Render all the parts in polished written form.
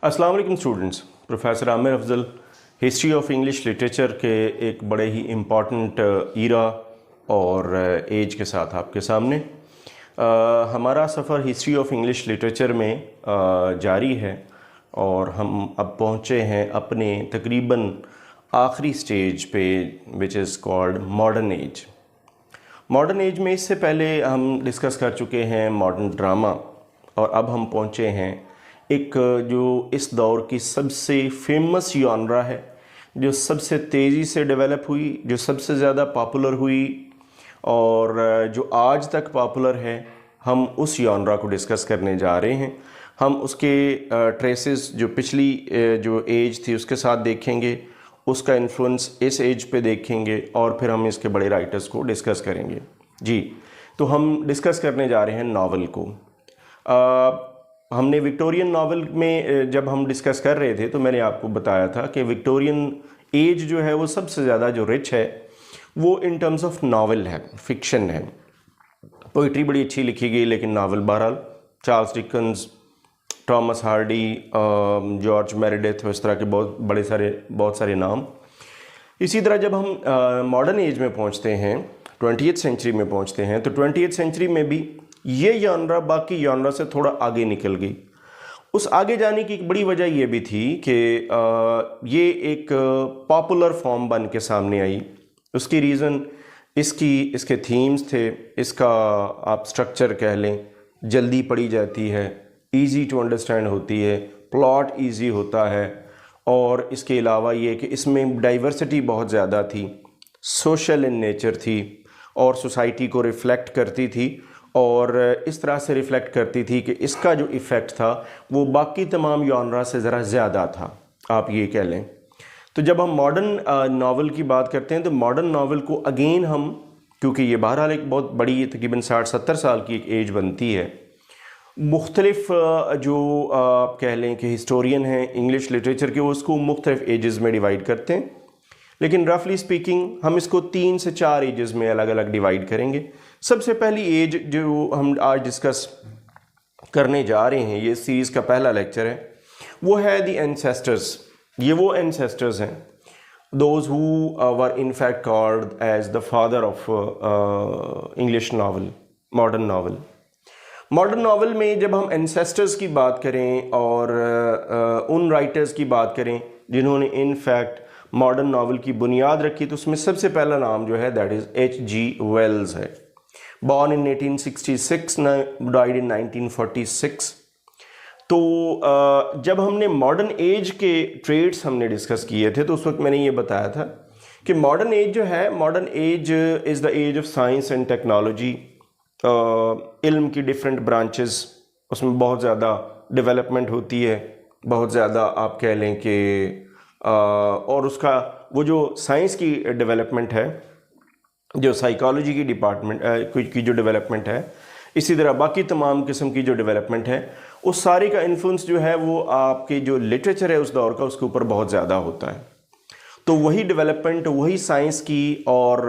अस्सलाम वालेकुम students. Professor Aamir Afzal history of English literature के एक बड़े ही इम्पॉर्टेंट ईरा और एज के साथ आपके सामने हमारा सफ़र हिस्ट्री ऑफ इंग्लिश लिटरेचर में जारी है और हम अब पहुँचे हैं अपने तकरीबन आखिरी स्टेज पे which is called modern age. Modern age में इससे पहले हम डिस्कस कर चुके हैं मॉडर्न ड्रामा और अब हम पहुँचे हैं एक जो इस दौर की सबसे फेमस जॉनरा है, जो सबसे तेज़ी से डेवलप हुई, जो सबसे ज़्यादा पॉपुलर हुई और जो आज तक पॉपुलर है। हम उस जॉनरा को डिस्कस करने जा रहे हैं। हम उसके ट्रेसेस जो पिछली जो एज थी उसके साथ देखेंगे, उसका इन्फ्लुएंस इस एज पे देखेंगे और फिर हम इसके बड़े राइटर्स को डिस्कस करेंगे। जी, तो हम डिस्कस करने जा रहे हैं नावल को। हमने विक्टोरियन नावल में जब हम डिस्कस कर रहे थे तो मैंने आपको बताया था कि विक्टोरियन एज जो है वो सबसे ज़्यादा जो रिच है वो इन टर्म्स ऑफ नावल है, फिक्शन है। पोइट्री बड़ी अच्छी लिखी गई, लेकिन नावल बहरहाल Charles Dickens, Thomas Hardy, George Meredith, इस तरह के बहुत सारे नाम। इसी तरह जब हम मॉडर्न एज में पहुंचते हैं, 20th सेंचुरी में पहुंचते हैं, तो 20th सेंचुरी में भी ये जॉनरा बाकी जॉनरा से थोड़ा आगे निकल गई। उस आगे जाने की एक बड़ी वजह ये भी थी कि ये एक पॉपुलर फॉर्म बन के सामने आई। उसकी रीज़न इसके थीम्स थे, इसका आप स्ट्रक्चर कह लें, जल्दी पढ़ी जाती है, इजी टू अंडरस्टैंड होती है, प्लॉट इजी होता है और इसके अलावा ये कि इसमें डाइवर्सिटी बहुत ज़्यादा थी, सोशल इन नेचर थी और सोसाइटी को रिफ़्लेक्ट करती थी और इस तरह से रिफ़्लेक्ट करती थी कि इसका जो इफ़ेक्ट था वो बाकी तमाम जॉनरा से ज़रा ज़्यादा था, आप ये कह लें। तो जब हम मॉडर्न नावल की बात करते हैं तो मॉडर्न नावल को अगेन हम, क्योंकि ये बहरहाल एक बहुत बड़ी तकरीबन 60-70 साल की एक एज बनती है, मुख्तलिफ जो आप कह लें कि हिस्टोरियन हैं इंग्लिश लिटरेचर के, वो उसको मुख्तलिफ एजेस में डिवाइड करते हैं, लेकिन रफली स्पीकिंग हम इसको 3 से 4 एजेस में अलग अलग डिवाइड करेंगे। सबसे पहली एज जो हम आज डिस्कस करने जा रहे हैं, ये सीरीज़ का पहला लेक्चर है, वो है द एंसेस्टर्स। ये वो एंसेस्टर्स हैं, those who were in fact called as the father of English novel, modern novel. Modern novel में जब हम एंसेस्टर्स की बात करें और उन राइटर्स की बात करें जिन्होंने इन फैक्ट मॉडर्न नावल की बुनियाद रखी, तो उसमें सबसे पहला नाम जो है दैट इज़ H.G. वेल्स है। Born in 1866, died in 1946। तो जब हमने मॉडर्न एज के ट्रेड्स हमने डिस्कस किए थे तो उस वक्त मैंने ये बताया था कि मॉडर्न एज जो है, modern age is the age of science and technology. इल्म की डिफरेंट ब्रांचेस, उसमें बहुत ज़्यादा डेवलपमेंट होती है, बहुत ज़्यादा आप कह लें कि और उसका वो जो साइंस की डेवलपमेंट है, जो साइकोलॉजी की डिपार्टमेंट की जो डेवलपमेंट है, इसी तरह बाकी तमाम किस्म की जो डेवलपमेंट है, उस सारे का इन्फ्लुएंस जो है वो आपके जो लिटरेचर है उस दौर का, उसके ऊपर बहुत ज़्यादा होता है। तो वही डेवलपमेंट, वही साइंस की और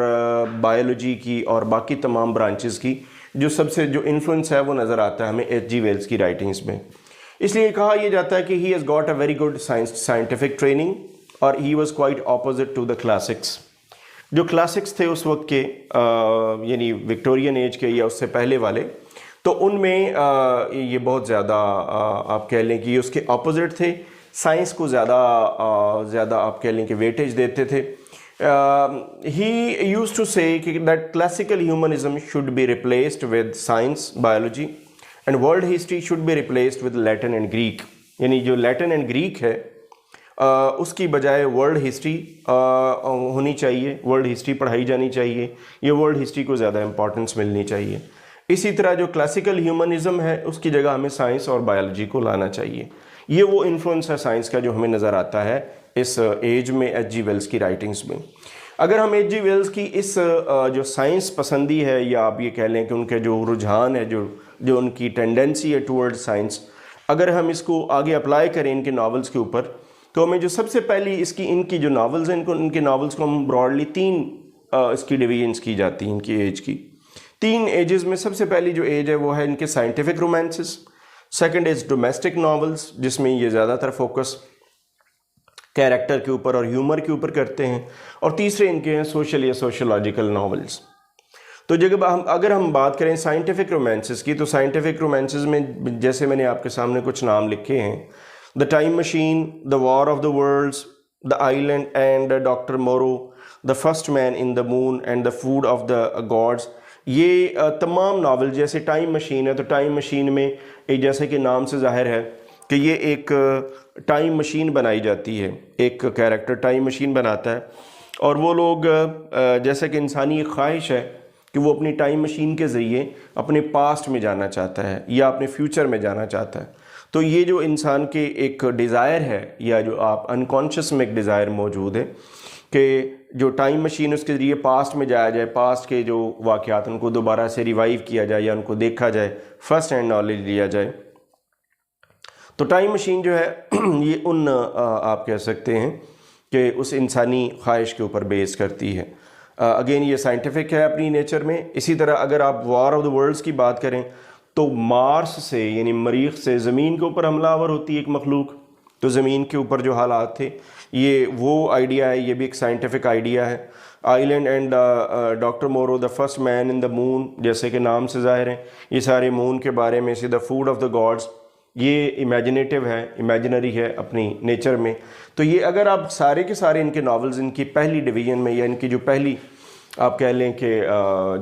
बायोलॉजी की और बाकी तमाम ब्रांचेस की जो सबसे जो इन्फ्लुएंस है वो नज़र आता है हमें H.G. वेल्स की राइटिंग्स में। इसलिए कहा यह जाता है कि he has got a very good scientific training और he was quite opposite to the classics. जो क्लासिक्स थे उस वक्त के यानी विक्टोरियन एज के या उससे पहले वाले, तो उनमें ये बहुत ज़्यादा आप कह लें कि उसके ऑपोजिट थे, साइंस को ज़्यादा आप कह लें कि वेटेज देते थे। He used to say that classical humanism should be replaced with science, biology and world history should be replaced with Latin and Greek. यानी जो लैटिन एंड ग्रीक है उसकी बजाय वर्ल्ड हिस्ट्री होनी चाहिए, वर्ल्ड हिस्ट्री पढ़ाई जानी चाहिए, ये वर्ल्ड हिस्ट्री को ज़्यादा इंपॉर्टेंस मिलनी चाहिए। इसी तरह जो क्लासिकल ह्यूमनिज्म है उसकी जगह हमें साइंस और बायोलॉजी को लाना चाहिए। ये वो इन्फ्लुएंस है साइंस का जो हमें नज़र आता है इस एज में H.G. वेल्स की राइटिंग्स में। अगर हम H.G. वेल्स की इस जो साइंस पसंदी है, या आप ये कह लें कि उनके जो रुझान है, जो उनकी टेंडेंसी है टूवर्ड साइंस, अगर हम इसको आगे अप्लाई करें इनके नावल्स के ऊपर, तो हमें जो सबसे पहली इनकी जो नावल्स हैं, इनके नावल्स को हम ब्रॉडली 3 इसकी डिवीजन्स की जाती हैं इनकी एज की। 3 एजेस में सबसे पहली जो एज है वो है इनके scientific romances. Second is domestic novels, जिसमें ये ज़्यादातर फोकस कैरेक्टर के ऊपर और ह्यूमर के ऊपर करते हैं। और तीसरे इनके हैं सोशल या सोशोलॉजिकल नॉवेल्स। तो जब अगर हम बात करें साइंटिफिक रोमांसेस की, तो साइंटिफिक रोमांसेस में जैसे मैंने आपके सामने कुछ नाम लिखे हैं, the time machine, the war of the worlds, the island and doctor Moreau, the first man in the moon and the food of the gods. ये तमाम नावल, जैसे टाइम मशीन है तो टाइम मशीन में एक, जैसे कि नाम से जाहिर है कि ये एक टाइम मशीन बनाई जाती है, एक कैरेक्टर टाइम मशीन बनाता है और वो लोग जैसे कि इंसानी एक ख्वाहिश है कि वो अपनी टाइम मशीन के ज़रिए अपने पास्ट में जाना चाहता है या अपने फ्यूचर में जाना चाहता है। तो ये जो इंसान के एक डिज़ायर है या जो आप अनकॉन्शियस में एक डिज़ायर मौजूद है कि जो टाइम मशीन उसके ज़रिए पास्ट में जाया जाए, पास्ट के जो वाक़यात उनको दोबारा से रिवाइव किया जाए या उनको देखा जाए, फर्स्ट हैंड नॉलेज लिया जाए। तो टाइम मशीन जो है ये उन आप कह सकते हैं कि उस इंसानी ख्वाहिश के ऊपर बेस करती है। अगेन ये साइंटिफिक है अपनी नेचर में। इसी तरह अगर आप वॉर ऑफ द वर्ल्ड्स की बात करें तो मार्स से यानी मरीख से ज़मीन के ऊपर हमलावर होती है एक मखलूक, तो ज़मीन के ऊपर जो हालात थे, ये वो आइडिया है, ये भी एक साइंटिफिक आइडिया है। Island and doctor Moreau, the first man in the moon, जैसे कि नाम से ज़ाहिर है ये सारे मून के बारे में से। The food of the gods, ये इमेजिनेटिव है, इमेजिनरी है अपनी नेचर में। तो ये अगर आप सारे के सारे इनके नावल्स इनकी पहली डिवीज़न में या इनकी जो पहली आप कह लें कि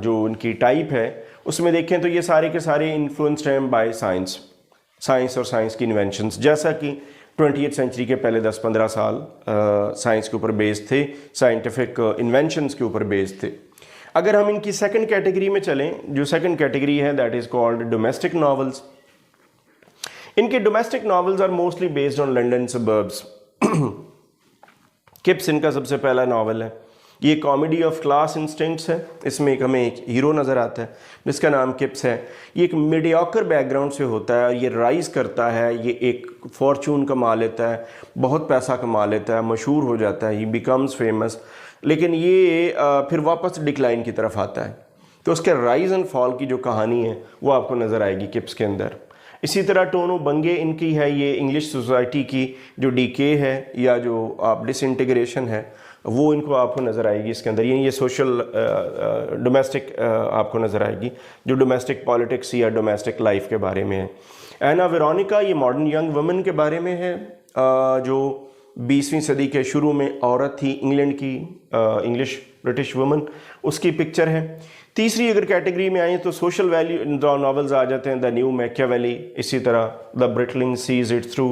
जो इनकी टाइप है उसमें देखें तो ये सारे के सारे इन्फ्लुएंस्ड हैं बाय साइंस और साइंस की इन्वेंशंस। जैसा कि 20th सेंचुरी के पहले 10-15 साल साइंस के ऊपर बेस्ड थे, साइंटिफिक इन्वेंशंस के ऊपर बेस्ड थे। अगर हम इनकी सेकंड कैटेगरी में चलें, जो सेकंड कैटेगरी है that is called domestic novels. इनके domestic novels are mostly based on London suburbs. Kipps इनका सबसे पहला नावल है। ये कॉमेडी ऑफ क्लास इंस्टिंक्ट्स है। इसमें हमें एक हीरो नज़र आता है जिसका नाम किप्स है। ये एक मीडियोकर बैकग्राउंड से होता है, ये राइज करता है, ये एक फॉर्चून कमा लेता है, बहुत पैसा कमा लेता है, मशहूर हो जाता है, ही बिकम्स फेमस। लेकिन ये फिर वापस डिक्लाइन की तरफ आता है। तो उसके राइज एंड फॉल की जो कहानी है वो आपको नज़र आएगी किप्स के अंदर। इसी तरह टोनो बंगे इनकी है, ये इंग्लिश सोसाइटी की जो डीके है या जो आप डिसइंटीग्रेशन है वो इनको आपको नज़र आएगी इसके अंदर। ये सोशल डोमेस्टिक आपको नज़र आएगी जो डोमेस्टिक पॉलिटिक्स या डोमेस्टिक लाइफ के बारे में है। एना वेरोनिका ये मॉडर्न यंग वुमेन के बारे में है जो 20वीं सदी के शुरू में औरत थी इंग्लैंड की, इंग्लिश ब्रिटिश वुमन, उसकी पिक्चर है। तीसरी अगर कैटेगरी में आए तो सोशल वैल्यू नॉवेल्स आ जाते हैं, द न्यू मैकियावेली, इसी तरह the Britling sees it through,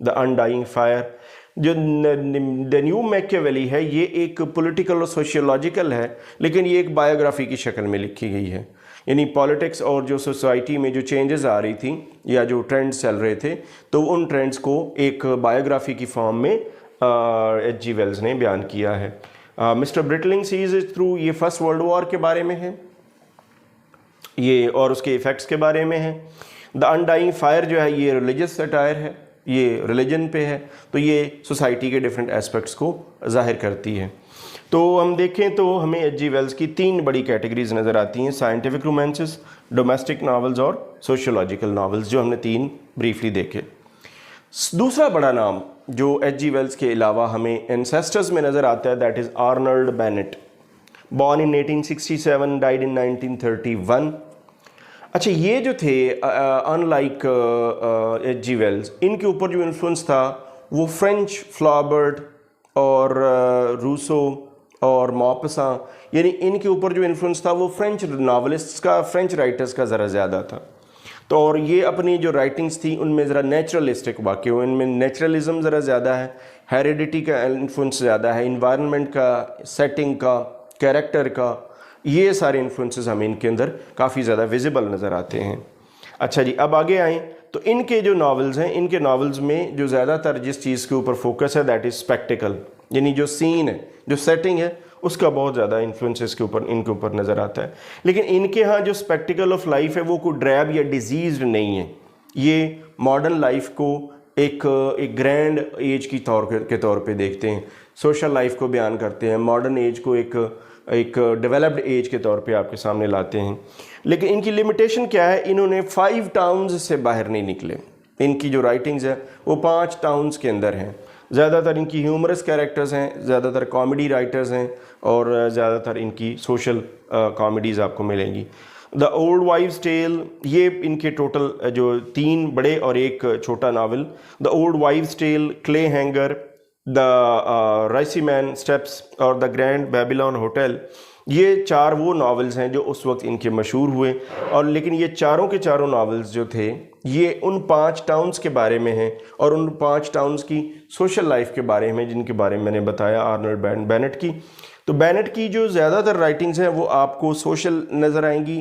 the undying fire. जो द न्यू मैकियावेली है ये एक पॉलिटिकल और सोशियोलॉजिकल है, लेकिन ये एक बायोग्राफी की शक्ल में लिखी गई है। यानी पॉलिटिक्स और जो सोसाइटी में जो चेंजेस आ रही थी या जो ट्रेंड्स चल रहे थे तो उन ट्रेंड्स को एक बायोग्राफी की फॉर्म में H.G. वेल्स ने बयान किया है। मिस्टर ब्रिटलिंग सीज इट थ्रू ये फर्स्ट वर्ल्ड वॉर के बारे में है ये और उसके इफ़ेक्ट्स के बारे में है। द अनडाइंग फायर जो है ये रिलीजियस सटायर है, ये रिलीजन पे है, तो ये सोसाइटी के डिफरेंट एस्पेक्ट्स को जाहिर करती है। तो हम देखें तो हमें H.G. वेल्स की 3 बड़ी कैटेगरीज नज़र आती हैं, साइंटिफिक रोमांसेस, डोमेस्टिक नावल्स और सोशियोलॉजिकल नावल्स, जो हमने 3 ब्रीफली देखे। दूसरा बड़ा नाम जो H.G. वेल्स के अलावा हमें एंसेस्टर्स में नज़र आता है that is Arnold Bennett, born in 1867, died in 1931। अच्छा, ये जो थे अनलाइक H.G. वेल्स, इनके ऊपर जो इन्फ्लुएंस था वो फ्रेंच फ्लाबर्ट और रूसो और मॉपसा, यानी इनके ऊपर जो इन्फ्लुएंस था वो फ्रेंच नावलिस्ट्स का, फ्रेंच राइटर्स का ज़रा ज़्यादा था। तो और ये अपनी जो राइटिंग्स थी उनमें ज़रा नेचुरलिस्टिक वाक़ई, इनमें नेचुरलिज़म ज़रा ज़्यादा है, हेरिडिटी का इन्फ्लुएंस ज़्यादा है, इन्वायरमेंट का, सेटिंग का, कैरेक्टर का, ये सारे इन्फ्लुएंसेस हमें इनके अंदर काफ़ी ज़्यादा विजिबल नज़र आते हैं। अच्छा जी, अब आगे आएँ तो इनके जो नावल्स हैं, इनके नावल्स में जो ज़्यादातर जिस चीज़ के ऊपर फोकस है दैट इज़ स्पेक्टिकल, यानी जो सीन है, जो सेटिंग है, उसका बहुत ज़्यादा इन्फ्लुएंसेस के ऊपर इनके ऊपर नज़र आता है। लेकिन इनके यहाँ जो स्पेक्टिकल ऑफ लाइफ है वो कोई ड्रैब या डिजीज़ नहीं है, ये मॉडर्न लाइफ को एक ग्रैंड एज की तौर पे देखते हैं, सोशल लाइफ को बयान करते हैं, मॉडर्न एज को एक एक डेवलप्ड एज के तौर पे आपके सामने लाते हैं। लेकिन इनकी लिमिटेशन क्या है, इन्होंने 5 टाउन्स से बाहर नहीं निकले। इनकी जो राइटिंग्स है वो 5 टाउन्स के अंदर हैं। ज़्यादातर इनकी ह्यूमरस कैरेक्टर्स हैं, ज़्यादातर कॉमेडी राइटर्स हैं और ज़्यादातर इनकी सोशल कॉमेडीज़ आपको मिलेंगी। द ओल्ड वाइव्स टेल, ये इनके टोटल जो 3 बड़े और एक छोटा novel, the old wives tale, Clayhanger, the Riceyman steps और द ग्रैंड बेबीलोन होटल, ये 4 वो नावल्स हैं जो उस वक्त इनके मशहूर हुए। और लेकिन ये चारों के चारों नावल्स जो थे ये उन 5 टाउन्स के बारे में हैं और उन 5 टाउन्स की सोशल लाइफ के बारे में, जिनके बारे में मैंने बताया आर्नल्ड बेनेट की। तो बेनेट की जो ज़्यादातर राइटिंग्स हैं वो आपको सोशल नज़र आएंगी,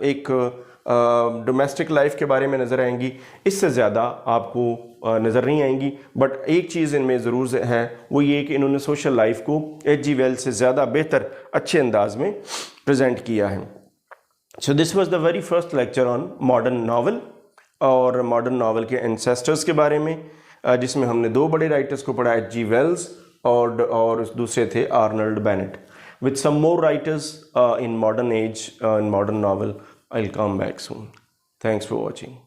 एक डोमेस्टिक लाइफ के बारे में नज़र आएंगी, इससे ज़्यादा आपको नज़र नहीं आएंगी। बट एक चीज़ इनमें ज़रूर है, वो ये कि इन्होंने सोशल लाइफ को H.G. वेल्स से ज़्यादा बेहतर अच्छे अंदाज में प्रेजेंट किया है। So this was the very first lecture on modern novel और मॉडर्न नावल के एंसेस्टर्स के बारे में, जिसमें हमने 2 बड़े राइटर्स को पढ़ा, H.G. वेल्स और दूसरे थे Arnold Bennett. With some more writers in modern age, in modern novel, I'll come back soon. Thanks for watching.